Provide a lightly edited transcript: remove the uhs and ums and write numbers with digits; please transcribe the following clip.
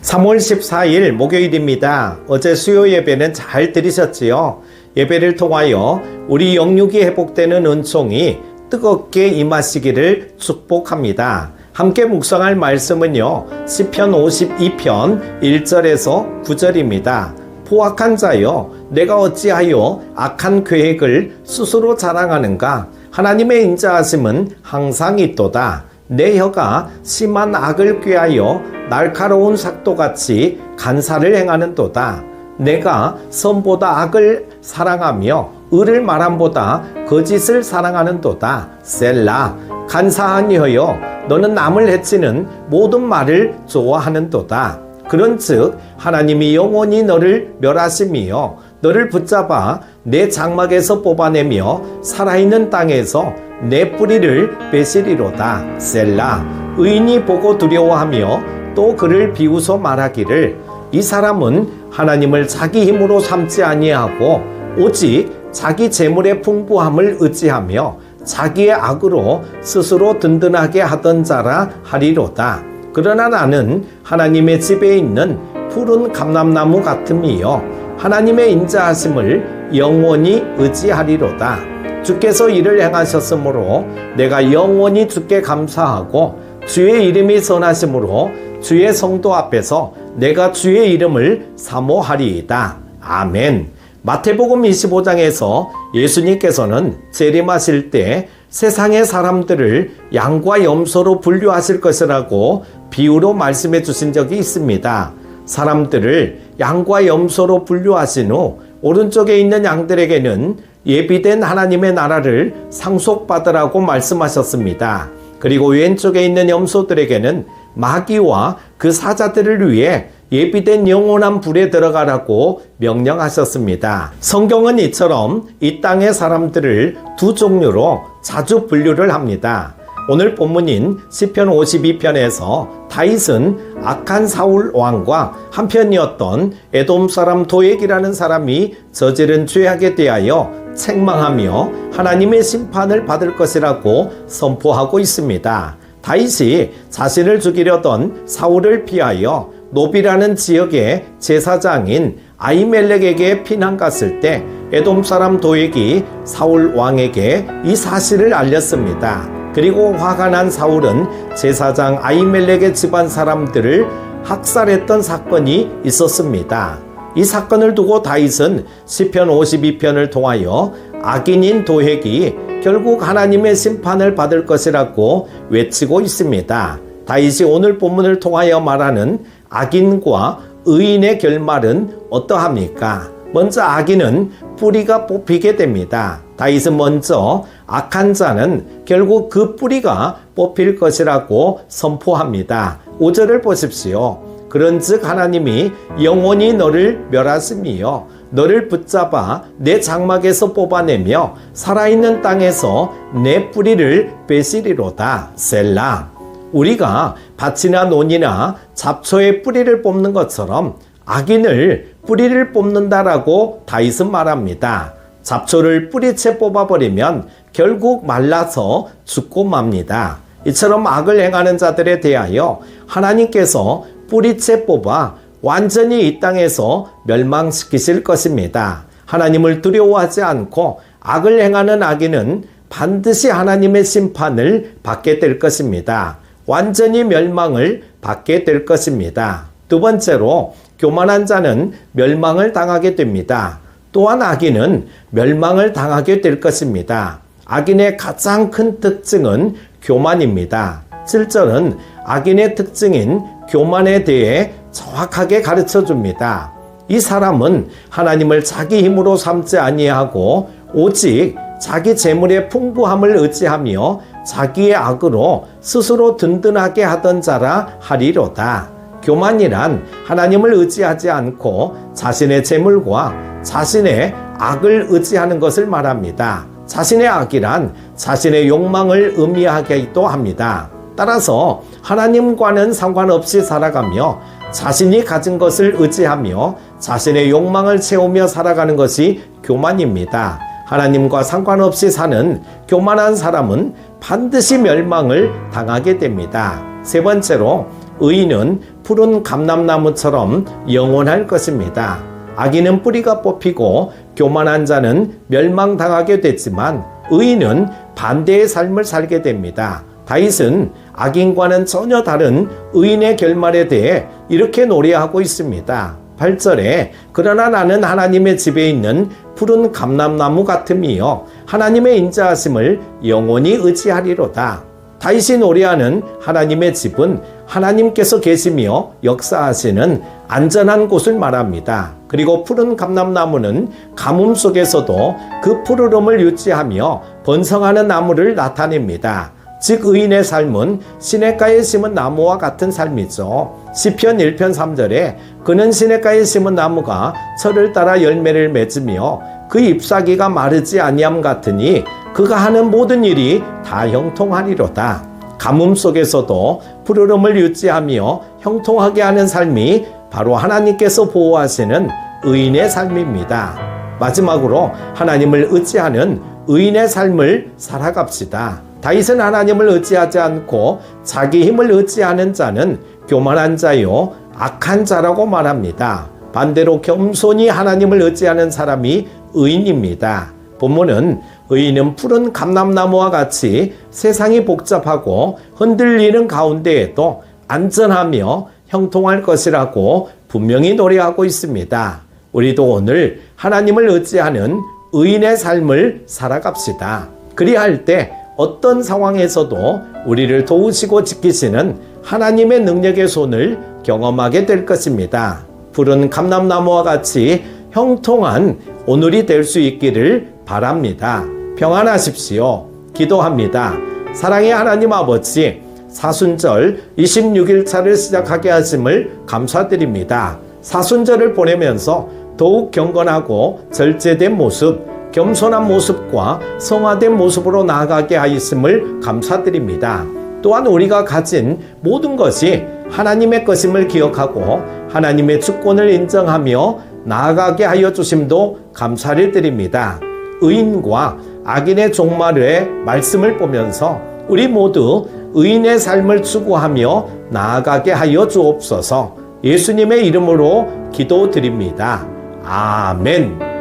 3월 14일 목요일입니다. 어제 수요 예배는 잘 들으셨지요? 예배를 통하여 우리 영육이 회복되는 은총이 뜨겁게 임하시기를 축복합니다. 함께 묵상할 말씀은요, 시편 52편 1절에서 9절입니다. 포악한 자여, 내가 어찌하여 악한 계획을 스스로 자랑하는가? 하나님의 인자하심은 항상 있도다. 내 혀가 심한 악을 꾀하여 날카로운 삭도같이 간사를 행하는도다. 내가 선보다 악을 사랑하며 의를 말함보다 거짓을 사랑하는도다. 셀라. 간사한 혀여, 너는 남을 해치는 모든 말을 좋아하는도다. 그런즉 하나님이 영원히 너를 멸하심이요 너를 붙잡아 내 장막에서 뽑아내며 살아있는 땅에서 내 뿌리를 빼시리로다. 셀라. 의인이 보고 두려워하며 또 그를 비웃어 말하기를 이 사람은 하나님을 자기 힘으로 삼지 아니하고 오직 자기 재물의 풍부함을 의지하며 자기의 악으로 스스로 든든하게 하던 자라 하리로다. 그러나 나는 하나님의 집에 있는 푸른 감람나무 같음이요 하나님의 인자하심을 영원히 의지하리로다. 주께서 이를 행하셨으므로 내가 영원히 주께 감사하고 주의 이름이 선하심으로 주의 성도 앞에서 내가 주의 이름을 사모하리이다. 아멘. 마태복음 25장에서 예수님께서는 재림하실 때 세상의 사람들을 양과 염소로 분류하실 것이라고 비유로 말씀해 주신 적이 있습니다. 사람들을 양과 염소로 분류하신 후 오른쪽에 있는 양들에게는 예비된 하나님의 나라를 상속받으라고 말씀하셨습니다. 그리고 왼쪽에 있는 염소들에게는 마귀와 그 사자들을 위해 예비된 영원한 불에 들어가라고 명령하셨습니다. 성경은 이처럼 이 땅의 사람들을 두 종류로 자주 분류를 합니다. 오늘 본문인 시편 52편에서 다윗은 악한 사울 왕과 한편이었던 에돔 사람 도액이라는 사람이 저지른 죄악에 대하여 책망하며 하나님의 심판을 받을 것이라고 선포하고 있습니다. 다윗이 자신을 죽이려던 사울을 피하여 노비라는 지역의 제사장인 아히멜렉에게 피난 갔을 때 에돔 사람 도액이 사울 왕에게 이 사실을 알렸습니다. 그리고 화가 난 사울은 제사장 아히멜렉의 집안 사람들을 학살했던 사건이 있었습니다. 이 사건을 두고 다윗은 시편 52편을 통하여 악인인 도액이 결국 하나님의 심판을 받을 것이라고 외치고 있습니다. 다윗이 오늘 본문을 통하여 말하는 악인과 의인의 결말은 어떠합니까? 먼저 악인은 뿌리가 뽑히게 됩니다. 다윗은 먼저 악한 자는 결국 그 뿌리가 뽑힐 것이라고 선포합니다. 5절을 보십시오. 그런즉 하나님이 영원히 너를 멸하심이요 너를 붙잡아 내 장막에서 뽑아내며 살아있는 땅에서 내 뿌리를 빼시리로다. 셀라. 우리가 밭이나 논이나 잡초의 뿌리를 뽑는 것처럼 악인을 뿌리를 뽑는다라고 다윗은 말합니다. 잡초를 뿌리채 뽑아버리면 결국 말라서 죽고 맙니다. 이처럼 악을 행하는 자들에 대하여 하나님께서 뿌리채 뽑아 완전히 이 땅에서 멸망시키실 것입니다. 하나님을 두려워하지 않고 악을 행하는 악인은 반드시 하나님의 심판을 받게 될 것입니다. 완전히 멸망을 받게 될 것입니다. 두 번째로 교만한 자는 멸망을 당하게 됩니다. 또한 악인은 멸망을 당하게 될 것입니다. 악인의 가장 큰 특징은 교만입니다. 7절은 악인의 특징인 교만에 대해 정확하게 가르쳐 줍니다. 이 사람은 하나님을 자기 힘으로 삼지 아니하고 오직 자기 재물의 풍부함을 의지하며 자기의 악으로 스스로 든든하게 하던 자라 하리로다. 교만이란 하나님을 의지하지 않고 자신의 재물과 자신의 악을 의지하는 것을 말합니다. 자신의 악이란 자신의 욕망을 의미하기도 합니다. 따라서 하나님과는 상관없이 살아가며 자신이 가진 것을 의지하며 자신의 욕망을 채우며 살아가는 것이 교만입니다. 하나님과 상관없이 사는 교만한 사람은 반드시 멸망을 당하게 됩니다. 세 번째로 의인은 푸른 감람나무처럼 영원할 것입니다. 악인은 뿌리가 뽑히고 교만한 자는 멸망당하게 됐지만 의인은 반대의 삶을 살게 됩니다. 다윗은 악인과는 전혀 다른 의인의 결말에 대해 이렇게 노래하고 있습니다. 8절에 그러나 나는 하나님의 집에 있는 푸른 감람나무 같음이요 하나님의 인자하심을 영원히 의지하리로다. 다윗이 노래하는 하나님의 집은 하나님께서 계시며 역사하시는 안전한 곳을 말합니다. 그리고 푸른 감람나무는 가뭄 속에서도 그 푸르름을 유지하며 번성하는 나무를 나타냅니다. 즉 의인의 삶은 시냇가에 심은 나무와 같은 삶이죠. 시편 1편 3절에 그는 시냇가에 심은 나무가 철을 따라 열매를 맺으며 그 잎사귀가 마르지 아니함 같으니 그가 하는 모든 일이 다 형통하리로다. 가뭄 속에서도 푸르름을 유지하며 형통하게 하는 삶이 바로 하나님께서 보호하시는 의인의 삶입니다. 마지막으로 하나님을 의지하는 의인의 삶을 살아갑시다. 다윗은 하나님을 의지하지 않고 자기 힘을 의지하는 자는 교만한 자요 악한 자라고 말합니다. 반대로 겸손히 하나님을 의지하는 사람이 의인입니다. 본문은 의인은 푸른 감람나무와 같이 세상이 복잡하고 흔들리는 가운데에도 안전하며 형통할 것이라고 분명히 노래하고 있습니다. 우리도 오늘 하나님을 의지하는 의인의 삶을 살아갑시다. 그리할 때 어떤 상황에서도 우리를 도우시고 지키시는 하나님의 능력의 손을 경험하게 될 것입니다. 푸른 감람나무와 같이 형통한 오늘이 될 수 있기를 바랍니다. 평안하십시오. 기도합니다. 사랑의 하나님 아버지, 사순절 26일차를 시작하게 하심을 감사드립니다. 사순절을 보내면서 더욱 경건하고 절제된 모습, 겸손한 모습과 성화된 모습으로 나아가게 하였음을 감사드립니다. 또한 우리가 가진 모든 것이 하나님의 것임을 기억하고 하나님의 주권을 인정하며 나아가게 하여 주심도 감사를 드립니다. 의인과 악인의 종말의 말씀을 보면서 우리 모두 의인의 삶을 추구하며 나아가게 하여 주옵소서. 예수님의 이름으로 기도드립니다. 아멘.